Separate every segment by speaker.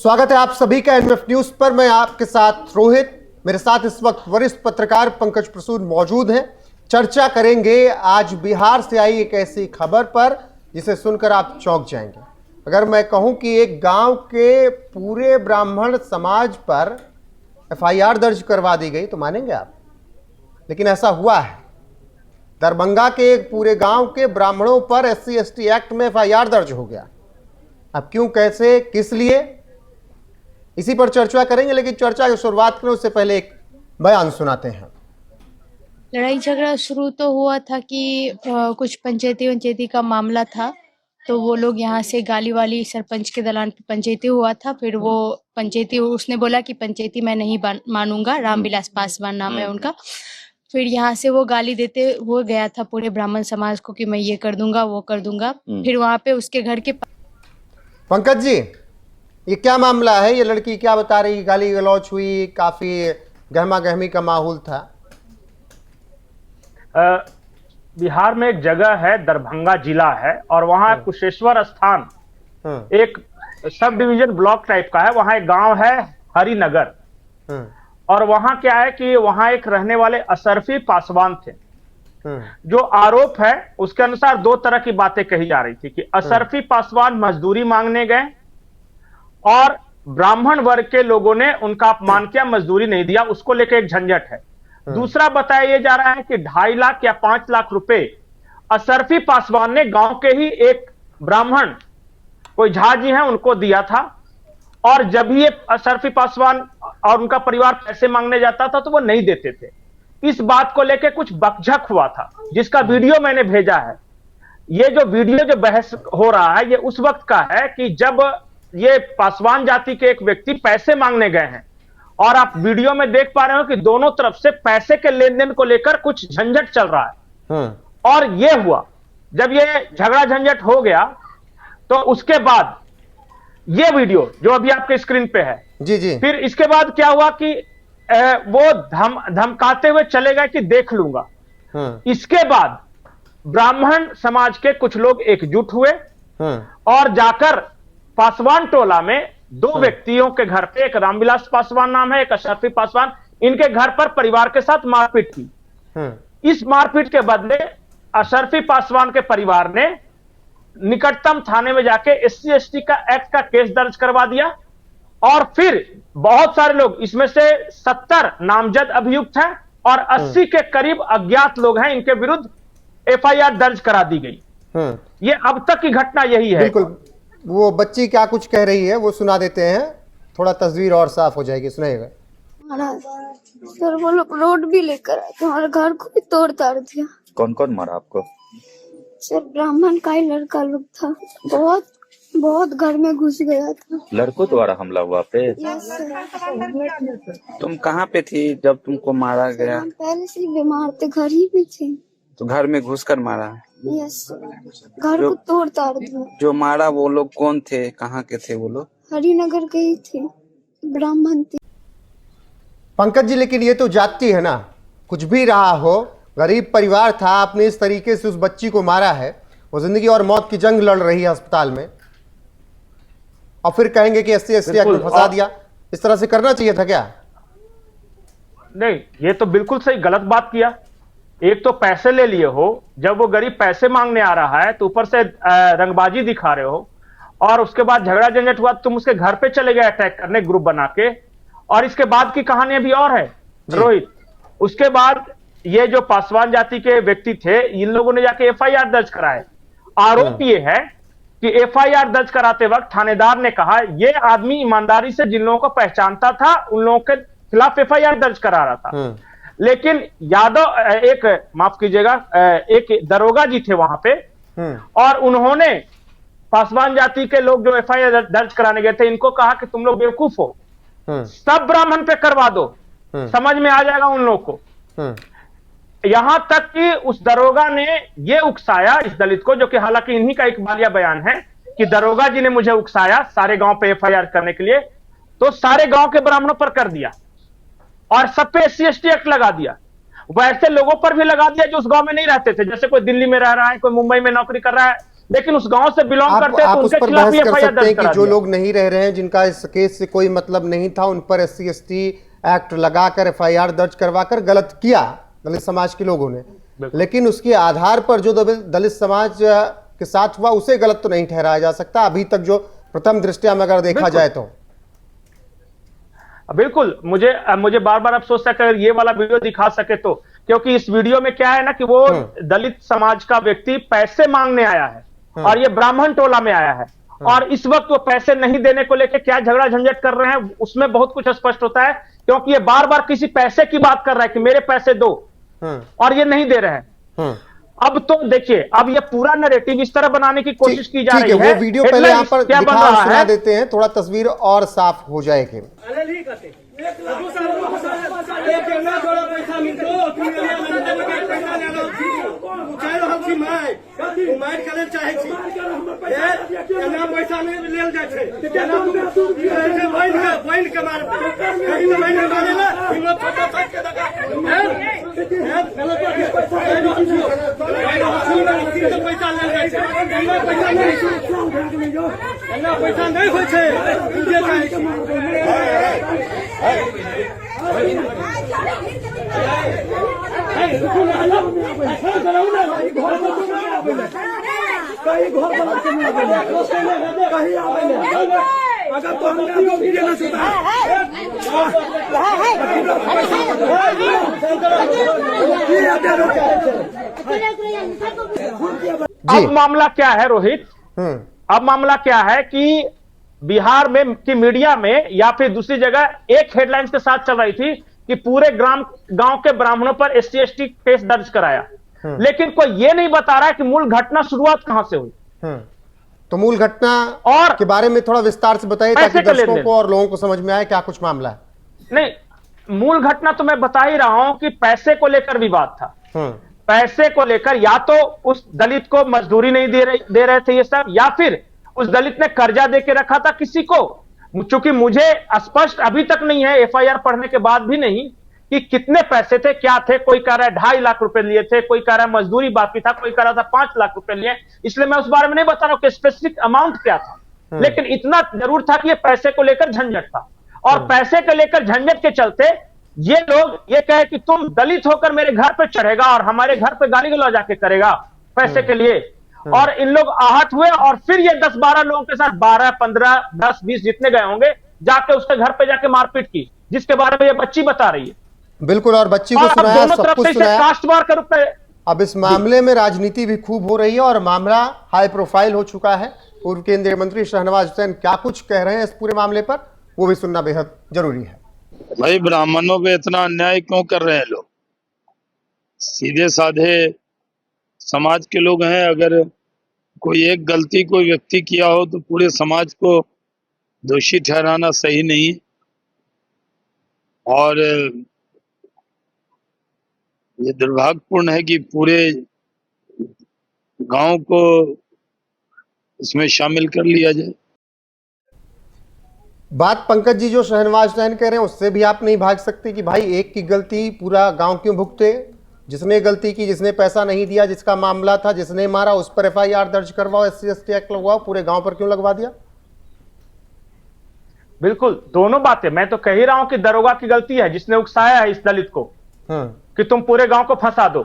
Speaker 1: स्वागत है आप सभी का एनएफ न्यूज पर। मैं आपके साथ रोहित, मेरे साथ इस वक्त वरिष्ठ पत्रकार पंकज प्रसून मौजूद हैं। चर्चा करेंगे आज बिहार से आई एक ऐसी खबर पर जिसे सुनकर आप चौंक जाएंगे। अगर मैं कहूं कि एक गांव के पूरे ब्राह्मण समाज पर एफआईआर दर्ज करवा दी गई तो मानेंगे आप, लेकिन ऐसा हुआ है। दरभंगा के एक पूरे गांव के ब्राह्मणों पर SC ST एक्ट में एफआईआर दर्ज हो गया। अब क्यों, कैसे, किस लिए, इसी पर चर्चा करेंगे। लेकिन चर्चा की शुरुआत करें उससे पहले एक बयान सुनाते हैं।
Speaker 2: लड़ाई झगड़ा शुरू तो हुआ था कि कुछ पंचायती का मामला था, तो वो लोग यहाँ से गाली वाली सरपंच के दलान पे पंचायती हुआ था। फिर वो पंचायती, उसने बोला कि पंचायती मैं नहीं मानूंगा, रामविलास पासवान नाम है उनका। फिर यहाँ से वो गाली देते हुए गया था पूरे ब्राह्मण समाज को कि मैं ये कर दूंगा वो कर दूंगा। फिर वहाँ पे उसके घर के
Speaker 1: पंकज जी, ये क्या मामला है? ये लड़की क्या बता रही? गाली गलौच हुई, काफी गहमा गहमी का माहौल था।
Speaker 3: बिहार में एक जगह है, दरभंगा जिला है, और वहां कुशेश्वर स्थान एक सब डिवीजन ब्लॉक टाइप का है। वहां एक गांव है हरिनगर, और वहां क्या है कि वहां एक रहने वाले अशरफी पासवान थे। जो आरोप है उसके अनुसार दो तरह की बातें कही जा रही थी कि अशरफी पासवान मजदूरी मांगने गए और ब्राह्मण वर्ग के लोगों ने उनका अपमान किया, मजदूरी नहीं दिया, उसको लेकर एक झंझट है। दूसरा बताया जा रहा है कि 2.5 लाख या 5 लाख रुपए अशरफी पासवान ने गांव के ही एक ब्राह्मण, कोई झा जी हैं, उनको दिया था। और जब ये अशरफी पासवान और उनका परिवार पैसे मांगने जाता था तो वो नहीं देते थे। इस बात को लेकर कुछ बकझक हुआ था, जिसका वीडियो मैंने भेजा है। ये जो वीडियो, जो बहस हो रहा है, ये उस वक्त का है कि जब ये पासवान जाति के एक व्यक्ति पैसे मांगने गए हैं, और आप वीडियो में देख पा रहे हो कि दोनों तरफ से पैसे के लेन देन को लेकर कुछ झंझट चल रहा है। और ये हुआ, जब ये झगड़ा झंझट हो गया तो उसके बाद ये वीडियो जो अभी आपके स्क्रीन पे है,
Speaker 1: जी जी,
Speaker 3: फिर इसके बाद क्या हुआ कि वो धमकाते हुए चले गए कि देख लूंगा। इसके बाद ब्राह्मण समाज के कुछ लोग एकजुट हुए और जाकर पासवान टोला में दो व्यक्तियों के घर पे, एक रामविलास पासवान नाम है, एक अशरफी पासवान, इनके घर पर परिवार के साथ मारपीट की। इस मारपीट के बदले अशरफी पासवान के परिवार ने निकटतम थाने में जाके SC ST का एक्ट का केस दर्ज करवा दिया। और फिर बहुत सारे लोग, इसमें से 70 नामजद अभियुक्त हैं और 80 के करीब अज्ञात लोग हैं, इनके विरुद्ध FIR दर्ज करा दी गई। ये अब तक की घटना यही है।
Speaker 1: बिल्कुल। वो बच्ची क्या कुछ कह रही है वो सुना देते हैं, थोड़ा तस्वीर और साफ हो जाएगी, सुनाइएगा।
Speaker 4: सर वो लोग रोड भी लेकर आए थे, हमारे घर को भी तोड़ ताड़ दिया।
Speaker 5: कौन कौन मारा आपको?
Speaker 4: सर ब्राह्मण का ही लड़का लोग था, बहुत घर में घुस गया था।
Speaker 5: लड़कों द्वारा हमला हुआ पे?
Speaker 4: Yes sir.
Speaker 5: तुम कहाँ पे थी जब तुमको मारा गया?
Speaker 4: हम पहले से ही बीमार थे, घर ही में थे।
Speaker 5: तो घर में घुसकर मारा?
Speaker 4: यस सर, घर को तोड़ ताड़ दिया।
Speaker 5: जो मारा वो लोग कौन थे, कहाँ के थे वो लोग?
Speaker 4: हरिनगर के ही थे, ब्राह्मण थे।
Speaker 1: पंकज जी, लेकिन ये तो जाति है ना, कुछ भी रहा हो, गरीब परिवार था, आपने इस तरीके से उस बच्ची को मारा है, वो जिंदगी और मौत की जंग लड़ रही है अस्पताल में, और फिर कहेंगे कि SC ST एक्ट में फंसा दिया। इस तरह से करना चाहिए था क्या?
Speaker 3: नहीं, ये तो बिल्कुल सही, गलत बात किया। एक तो पैसे ले लिए हो, जब वो गरीब पैसे मांगने आ रहा है तो ऊपर से रंगबाजी दिखा रहे हो, और उसके बाद झगड़ा झंझट हुआ, तुम उसके घर पे चले गए अटैक करने ग्रुप बना के। और इसके बाद की कहानी अभी और है रोहित। उसके बाद ये जो पासवान जाति के व्यक्ति थे, इन लोगों ने जाके FIR दर्ज कराए। आरोप ये है कि FIR दर्ज कराते वक्त थानेदार ने कहा ये आदमी ईमानदारी से जिन लोगों को पहचानता था उन लोगों के खिलाफ FIR दर्ज करा रहा था। लेकिन यादव, एक माफ कीजिएगा, एक दरोगा जी थे वहां पे, और उन्होंने पासवान जाति के लोग जो FIR दर्ज कराने गए थे, इनको कहा कि तुम लोग बेवकूफ हो, सब ब्राह्मण पे करवा दो, समझ में आ जाएगा उन लोग को। यहां तक कि उस दरोगा ने ये उकसाया इस दलित को, जो कि हालांकि इन्हीं का इकबालिया बयान है कि दरोगा जी ने मुझे उकसाया सारे गांव पे FIR करने के लिए, तो सारे गांव के ब्राह्मणों पर कर दिया और सब पे SC ST एक्ट लगा दिया। वैसे लोगों पर भी लगा दिया जो उस गांव में नहीं रहते थे, जैसे कोई दिल्ली में रह रहा है, कोई मुंबई में नौकरी कर रहा है, लेकिन उस गांव से बिलोंग करते हैं
Speaker 1: आप
Speaker 3: तो
Speaker 1: उस
Speaker 3: उनके
Speaker 1: पर
Speaker 3: खिलाफ
Speaker 1: बहस कर
Speaker 3: एफआईआर
Speaker 1: सकते
Speaker 3: दर्ज
Speaker 1: हैं कि
Speaker 3: करा
Speaker 1: जो
Speaker 3: दिया।
Speaker 1: लोग नहीं रह रहे हैं, जिनका इस केस से कोई मतलब नहीं था, उन पर SC/ST एक्ट लगाकर एफआईआर दर्ज करवाकर गलत किया दलित समाज के लोगों ने, लेकिन उसके आधार पर जो दलित समाज के साथ हुआ उसे गलत तो नहीं ठहराया जा सकता अभी तक, जो प्रथम दृष्टया में अगर देखा जाए तो।
Speaker 3: बिल्कुल, मुझे बार बार अफसोस है कि अगर ये वाला वीडियो दिखा सके तो, क्योंकि इस वीडियो में क्या है ना कि वो दलित समाज का व्यक्ति पैसे मांगने आया है और ये ब्राह्मण टोला में आया है, और इस वक्त वो पैसे नहीं देने को लेकर क्या झगड़ा झंझट कर रहे हैं उसमें बहुत कुछ स्पष्ट होता है, क्योंकि ये बार बार किसी पैसे की बात कर रहा है कि मेरे पैसे दो, और ये नहीं दे रहे हैं। अब तो देखिए, अब ये पूरा नैरेटिव इस तरह बनाने की कोशिश की जा रही है।
Speaker 1: वो वीडियो पहले यहाँ पर
Speaker 3: क्या बन
Speaker 1: दिखा
Speaker 3: रहा
Speaker 1: सुना
Speaker 3: है,
Speaker 1: देते हैं, थोड़ा तस्वीर और साफ हो जाएगी।
Speaker 6: पैसा नहीं हो छै
Speaker 3: अब मामला क्या है रोहित, अब मामला क्या है कि बिहार में की मीडिया में या फिर दूसरी जगह एक हेडलाइंस के साथ चल रही थी कि पूरे गांव के ब्राह्मणों पर SC/ST केस दर्ज कराया, लेकिन कोई ये नहीं बता रहा है कि मूल घटना शुरुआत कहां से हुई।
Speaker 1: तो मूल घटना
Speaker 3: और
Speaker 1: के बारे में थोड़ा विस्तार से बताइए ताकि दर्शकों को और लोगों को समझ में आए क्या कुछ मामला है।
Speaker 3: नहीं, मूल घटना तो मैं बता ही रहा हूं कि पैसे को लेकर विवाद था। पैसे को लेकर या तो उस दलित को मजदूरी नहीं दे रहे थे ये सब, या फिर उस दलित ने कर्जा दे के रखा था किसी को। चूंकि मुझे स्पष्ट अभी तक नहीं है, एफआईआर पढ़ने के बाद भी नहीं, कि कितने पैसे थे, क्या थे। कोई कह रहा है 2.5 लाख रुपए लिए थे, कोई कह रहा है मजदूरी बाकी था, कोई कह रहा था 5 लाख रुपए लिए। इसलिए मैं उस बारे में नहीं बता रहा हूं कि स्पेसिफिक अमाउंट क्या था, लेकिन इतना जरूर था कि ये पैसे को लेकर झंझट था। और पैसे को लेकर झंझट के चलते ये लोग ये कहे कि तुम दलित होकर मेरे घर पे चढ़ेगा और हमारे घर पे गाली गलौज जाके करेगा पैसे के लिए। और इन लोग आहत हुए और फिर ये 10-12 लोगों के साथ 12, 15, 10, 20 जितने गए होंगे जाके उसके घर पे जाके मारपीट की, जिसके बारे में ये बच्ची बता रही है।
Speaker 1: बिल्कुल, और बच्ची को सुनाया, सब कुछ सुनाया।
Speaker 3: कास्टवार के रूप में
Speaker 1: अब इस मामले में राजनीति भी खूब हो रही है और मामला हाई प्रोफाइल हो चुका है। पूर्व केंद्रीय मंत्री शहनवाज हुसैन क्या कुछ कह रहे हैं इस पूरे मामले पर, वो भी सुनना बेहद जरूरी है।
Speaker 7: भाई, ब्राह्मणों पे इतना अन्याय क्यों कर रहे हैं लोग? सीधे साधे समाज के लोग हैं। अगर कोई एक गलती कोई व्यक्ति किया हो तो पूरे समाज को दोषी ठहराना सही नहीं। और ये दुर्भाग्यपूर्ण है कि पूरे गांव को इसमें शामिल कर लिया जाए।
Speaker 1: बात पंकज जी जो शहनवाज हुसैन कह रहे हैं उससे भी आप नहीं भाग सकते कि भाई एक की गलती पूरा गांव क्यों भुगते। जिसने गलती की, जिसने पैसा नहीं दिया, जिसका मामला था, जिसने मारा, उस पर एफआईआर दर्ज करवाओ, SC/ST एक्ट लगवाओ, पूरे गांव पर क्यों लगवा दिया?
Speaker 3: बिल्कुल, दोनों बातें। मैं तो कह ही रहा हूं कि दरोगा की गलती है जिसने उकसाया है इस दलित को कि तुम पूरे गांव को फंसा दो।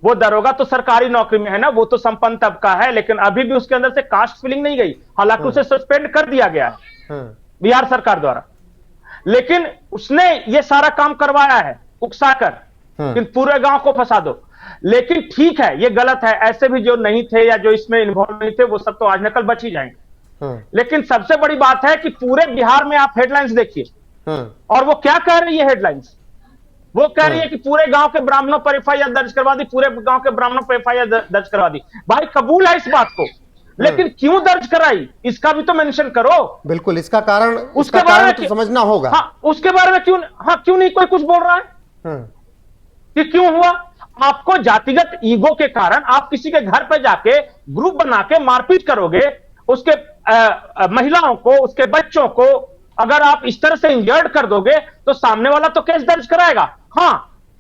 Speaker 3: वो दरोगा तो सरकारी नौकरी में है ना, वो तो संपन्न तबका है, लेकिन अभी भी उसके अंदर से कास्ट फीलिंग नहीं गई। हालांकि उसे सस्पेंड कर दिया गया है बिहार सरकार द्वारा, लेकिन उसने ये सारा काम करवाया है उकसाकर कि पूरे गांव को फंसा दो। लेकिन ठीक है, ये गलत है। ऐसे भी जो नहीं थे या जो इसमें इन्वॉल्व नहीं थे वो सब तो आज नकल बच ही जाएंगे। लेकिन सबसे बड़ी बात है कि पूरे बिहार में आप हेडलाइंस देखिए और वो क्या कह रही है हेडलाइंस। वो कह रही है कि पूरे गांव के ब्राह्मणों पर एफआईआर दर्ज करवा दी, पूरे गांव के ब्राह्मणों पर एफआईआर दर्ज करवा दी। भाई कबूल है इस बात को, लेकिन क्यों दर्ज कराई इसका भी तो मेंशन करो।
Speaker 1: बिल्कुल, इसका कारण
Speaker 3: उसके बारे में
Speaker 1: तो समझना होगा।
Speaker 3: हाँ, उसके बारे में क्यों नहीं कोई कुछ बोल रहा है कि क्यों हुआ। आपको जातिगत ईगो के कारण आप किसी के घर पर जाके ग्रुप बना के मारपीट करोगे, उसके महिलाओं को, उसके बच्चों को अगर आप इस तरह से इंजर्ड कर दोगे तो सामने वाला तो केस दर्ज कराएगा। हाँ,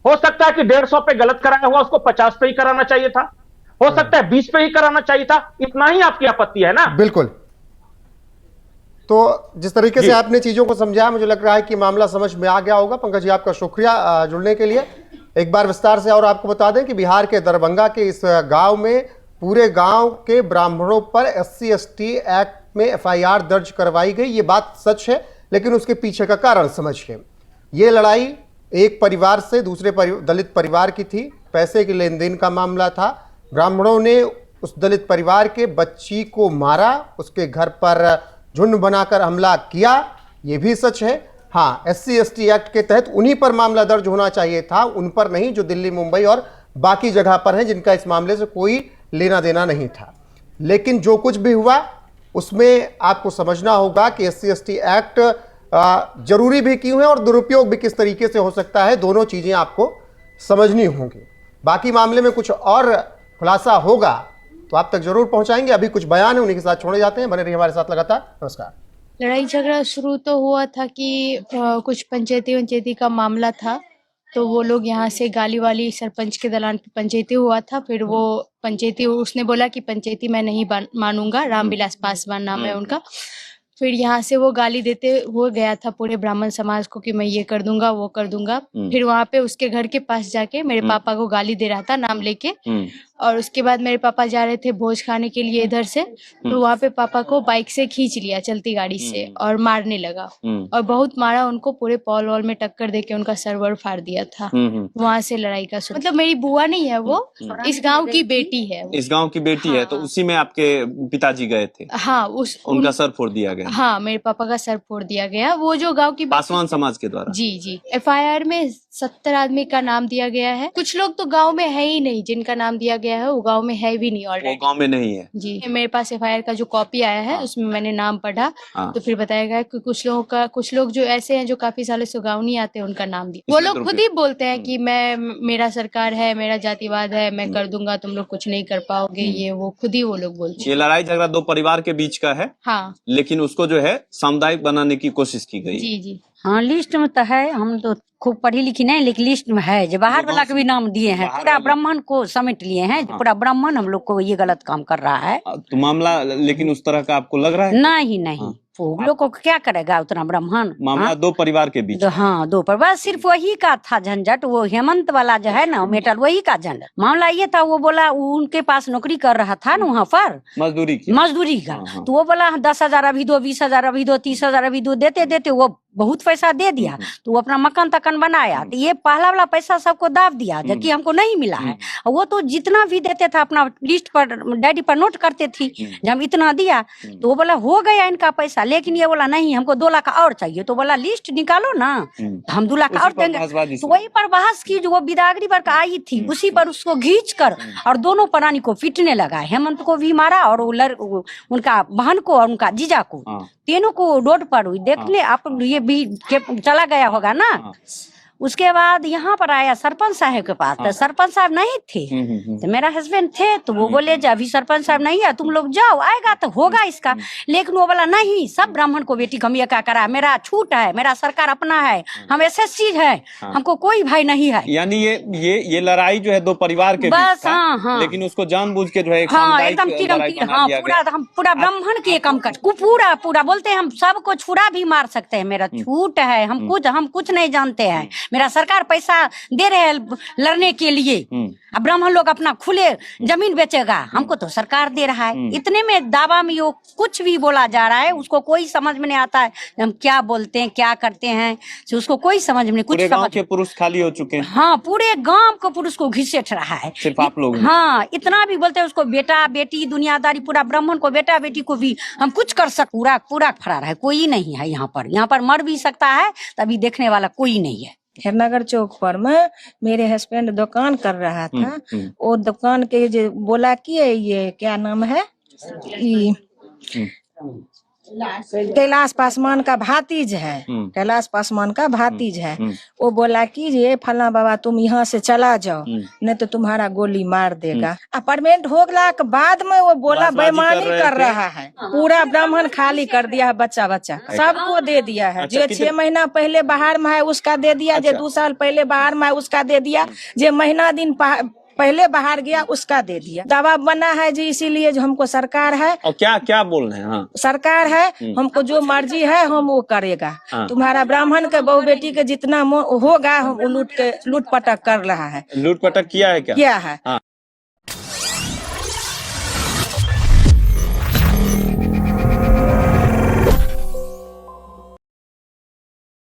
Speaker 3: हो सकता है कि 150 पे गलत कराया हुआ, उसको 50 पे ही कराना चाहिए था। हो सकता है 20 पे ही कराना चाहिए था, इतना ही आपकी आपत्ति है ना?
Speaker 1: बिल्कुल। तो जिस तरीके से आपने चीजों को समझाया, मुझे लग रहा है कि मामला समझ में आ गया होगा। पंकज जी, आपका शुक्रिया जुड़ने के लिए। एक बार विस्तार से और आपको बता दें कि बिहार के दरभंगा के इस गांव में पूरे गांव के ब्राह्मणों पर SC/ST एक्ट में FIR दर्ज करवाई गई। ये बात सच है, लेकिन उसके पीछे का कारण समझिए। ये लड़ाई एक परिवार से दूसरे दलित परिवार की थी, पैसे के लेन देन का मामला था। ब्राह्मणों ने उस दलित परिवार के बच्ची को मारा, उसके घर पर झुंड बनाकर हमला किया, ये भी सच है। हाँ, SC/ST एक्ट के तहत उन्हीं पर मामला दर्ज होना चाहिए था, उन पर नहीं जो दिल्ली, मुंबई और बाकी जगह पर हैं, जिनका इस मामले से कोई लेना देना नहीं था। लेकिन जो कुछ भी हुआ उसमें आपको समझना होगा कि SC/ST एक्ट जरूरी भी क्यों है और दुरुपयोग भी किस तरीके से हो सकता है। दोनों चीजें आपको समझनी होंगी। बाकी मामले में कुछ और खुलासा होगा तो आप तक जरूर पहुंचाएंगे। अभी कुछ बयान है, उन्हीं के साथ छोड़े जाते हैं। बने रहिए हमारे साथ लगातार। नमस्कार।
Speaker 2: लड़ाई झगड़ा शुरू तो हुआ था कि कुछ पंचायती का मामला था, तो वो लोग यहाँ से गाली वाली सरपंच के दलान पे पंचायती हुआ था। फिर वो पंचायती, उसने बोला कि पंचायती मैं नहीं मानूंगा, रामविलास पासवान नाम है उनका। फिर यहाँ से वो गाली देते हुए गया था पूरे ब्राह्मण समाज को कि मैं ये कर दूंगा, वो कर दूंगा। फिर वहाँ पे उसके घर के पास जाके मेरे पापा को गाली दे रहा था नाम लेके। और उसके बाद मेरे पापा जा रहे थे भोज खाने के लिए इधर से, तो वहाँ पे पापा को बाइक से खींच लिया चलती गाड़ी से और मारने लगा। और बहुत मारा उनको, पूरे पॉल वॉल में टक्कर देके उनका सर्वर फाड़ दिया था। वहाँ से लड़ाई का शुरू। मतलब मेरी बुआ नहीं है वो, इस गाँव की बेटी है।
Speaker 8: इस गाँव की बेटी है, तो उसी में आपके पिताजी गए थे?
Speaker 2: हाँ,
Speaker 8: उनका सर फोड़ दिया गया?
Speaker 2: हाँ, मेरे पापा का सर फोड़ दिया गया। वो जो गाँव की
Speaker 8: पासवान समाज के द्वारा?
Speaker 2: जी। FIR में 70 आदमी का नाम दिया गया है। कुछ लोग तो गांव में है ही नहीं, जिनका नाम दिया गया है वो गांव में है भी नहीं ऑलरेडी।
Speaker 8: वो गांव में नहीं है? जी।
Speaker 2: मेरे पास FIR का जो कॉपी आया है उसमें मैंने नाम पढ़ा। तो फिर बताया गया कि कुछ लोग जो ऐसे हैं जो काफी सालों से गाँव नहीं आते, उनका नाम दिया। वो लोग खुद ही बोलते हैं कि मेरा सरकार है, मेरा जातिवाद है, मैं कर दूंगा, तुम लोग कुछ नहीं कर पाओगे, ये वो खुद ही वो लोग बोलते हैं।
Speaker 8: ये लड़ाई झगड़ा दो परिवार के बीच का है?
Speaker 2: हाँ।
Speaker 8: लेकिन उसको जो है सामुदायिक बनाने की कोशिश की गई?
Speaker 2: जी।
Speaker 9: हाँ, लिस्ट में तो है। हम तो खूब पढ़ी लिखी नहीं, लेकिन लिस्ट में है जो बाहर वाला के भी नाम दिए हैं। पूरा ब्राह्मण को समेट लिए हैं। पूरा ब्राह्मण हम लोग को ये गलत काम कर रहा है।
Speaker 8: तो मामला लेकिन उस तरह का आपको लग रहा है?
Speaker 9: नहीं। वो लोग को क्या करेगा उतना ब्राह्मण?
Speaker 8: मामला दो परिवार के बीच?
Speaker 9: हाँ, दो परिवार। सिर्फ वही का था झंझट। वो हेमंत वाला जो है ना मेटल, वही का झंझट। मामला ये था, वो बोला उनके पास नौकरी कर रहा था ना वहाँ पर, मजदूरी का। तो वो बोला 10,000 अभी दो, 20,000 अभी दो, 30,000 अभी दो। देते वो बहुत पैसा दे दिया। तो वो अपना मकान तकन बनाया। तो ये पहला वाला पैसा सबको दाब दिया, जबकि हमको नहीं मिला है। वो तो जितना भी देते थे अपना लिस्ट पर, डैडी पर नोट करते थी, जब हम इतना दिया तो वो बोला हो गया इनका पैसा। लेकिन ये बोला नहीं, हमको 2 लाख और चाहिए। तो बोला लिस्ट निकालो ना, हम 2 लाख और देंगे। तो वही पर बहस की, जो वो बिदागरी पर आई थी उसी पर उसको घींच कर और दोनों प्राणी को पीटने लगा। हेमंत को भी मारा और उनका बहन को और उनका जीजा को, तीनों को रोड पर हुई। देखने आप ये भी चला गया होगा ना। उसके बाद यहाँ पर आया सरपंच साहब के पास। तो सरपंच साहब नहीं थे, तो मेरा हस्बैंड थे। तो वो बोले अभी सरपंच साहब नहीं है, तुम लोग जाओ, आएगा तो होगा इसका। लेकिन वो बोला नहीं, सब ब्राह्मण को बेटी कम क्या करा, मेरा छूट है, मेरा सरकार अपना है, हम SSC है, हमको कोई भाई नहीं है।
Speaker 8: यानी ये लड़ाई जो है दो परिवार के
Speaker 9: बस।
Speaker 8: हाँ। लेकिन उसको जानबूझ के जो है
Speaker 9: हम पूरा ब्राह्मण के कम कर पूरा बोलते हैं हम सबको छुड़ा भी मार सकते हैं, मेरा छूट है, हम कुछ नहीं जानते हैं, मेरा सरकार पैसा दे रहे हैं लड़ने के लिए। अब ब्राह्मण लोग अपना खुले जमीन बेचेगा, हमको तो सरकार दे रहा है। इतने में दावा में वो कुछ भी बोला जा रहा है, उसको कोई समझ में नहीं आता है हम क्या बोलते हैं, क्या करते हैं, उसको कोई समझ में नहीं। कुछ
Speaker 8: गांव के पुरुष खाली हो चुके हैं।
Speaker 9: हाँ, पूरे गांव को पुरुष को घिसेट रहा है,
Speaker 8: सिर्फ आप लोग।
Speaker 9: हाँ, इतना भी बोलते हैं उसको बेटा बेटी दुनियादारी। पूरा ब्राह्मण को बेटा बेटी को भी हम कुछ कर सकते, पूरा फरार है, कोई नहीं है यहाँ पर मर भी सकता है, तभी देखने वाला कोई नहीं है।
Speaker 10: हेरनगर चौक पर में मेरे हस्बैंड दुकान कर रहा था। वो दुकान के जो बोला कि ये क्या नाम है, कैलाश पासवान का भातीज है, कैलाश पासवान का भातीज है। वो बोला कि ये फला बाबा तुम यहाँ से चला जाओ, नहीं तो तुम्हारा गोली मार देगा। अपार्टमेंट होगला के बाद में वो बोला बेईमानी कर रहा है, पूरा ब्राह्मण खाली कर दिया है, बच्चा सबको दे दिया है। जो 6 महीना पहले बाहर में है उसका दे दिया, जो 2 साल पहले बाहर में है उसका दे दिया, जो महीना दिन पहले बाहर गया उसका दे दिया। दबाव बना है जी, इसीलिए जो हमको सरकार है
Speaker 8: और क्या क्या बोल रहे हैं? हाँ
Speaker 10: सरकार है, हमको जो मर्जी है हम वो करेगा। तुम्हारा ब्राह्मण के बहू बेटी के जितना होगा हम लूट पटक कर रहा है।
Speaker 8: लूट पटक किया है क्या?
Speaker 10: किया है।
Speaker 8: हाँ।